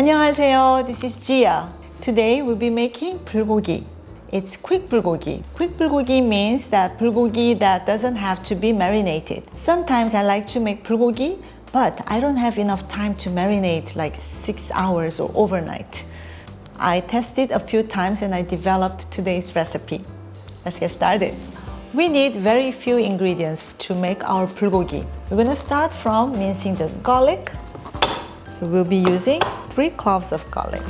안녕하세요, this is Gia. Today we'll be making bulgogi. It's quick bulgogi. Quick bulgogi means that bulgogi that doesn't have to be marinated. Sometimes I like to make bulgogi, but I don't have enough time to marinate like 6 hours or overnight. I tested a few times and I developed today's recipe. Let's get started. We need very few ingredients to make our bulgogi. We're gonna start from mincing the garlic. So we'll be using 3 cloves of garlic.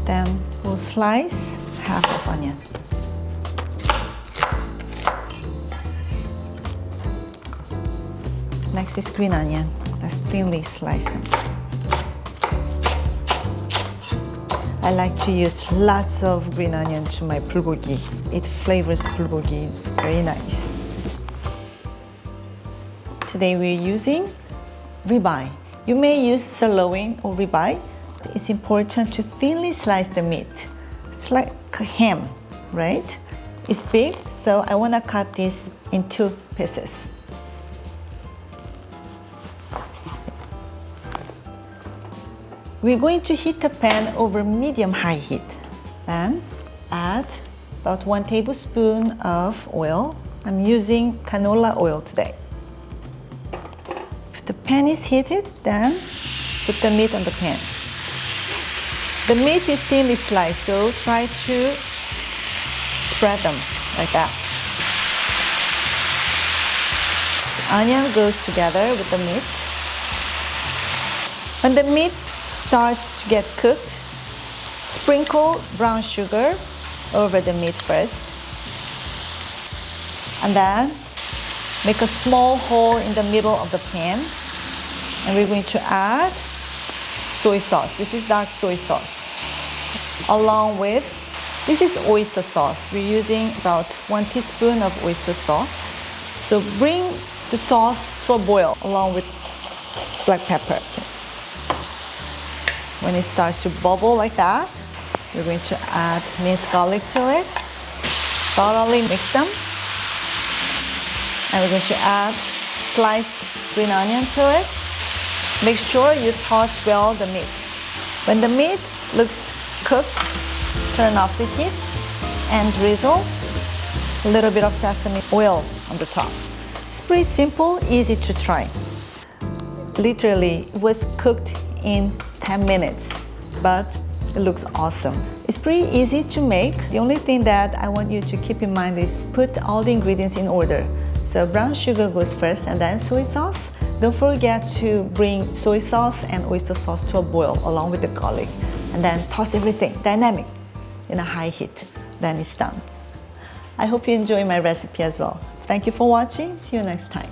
Then we'll slice half of onion. Next is green onion. Let's thinly slice them. I like to use lots of green onion to my bulgogi. It flavors bulgogi very nice. Today we're using ribeye. You may use sirloin or ribeye. It's important to thinly slice the meat. It's like a ham, right? It's big, so I want to cut this in 2 pieces. We're going to heat the pan over medium-high heat. Then add about 1 tablespoon of oil. I'm using canola oil today. If the pan is heated, then put the meat on the pan. The meat is thinly sliced, so try to spread them like that. The onion goes together with the meat. When the meat starts to get cooked, sprinkle brown sugar over the meat first. And then make a small hole in the middle of the pan. And we're going to add soy sauce. This is dark soy sauce. Along with, this is oyster sauce. We're using about 1 teaspoon of oyster sauce. So bring the sauce to a boil along with black pepper. When it starts to bubble like that, we're going to add minced garlic to it. Thoroughly mix them. And we're going to add sliced green onion to it. Make sure you toss well the meat. When the meat looks cooked, turn off the heat and drizzle a little bit of sesame oil on the top. It's pretty simple, easy to try. Literally, it was cooked in 10 minutes, but it looks awesome. It's pretty easy to make. The only thing that I want you to keep in mind is put all the ingredients in order. So brown sugar goes first and then soy sauce. Don't forget to bring soy sauce and oyster sauce to a boil along with the garlic. And then toss everything, dynamic, in a high heat. Then it's done. I hope you enjoy my recipe as well. Thank you for watching. See you next time.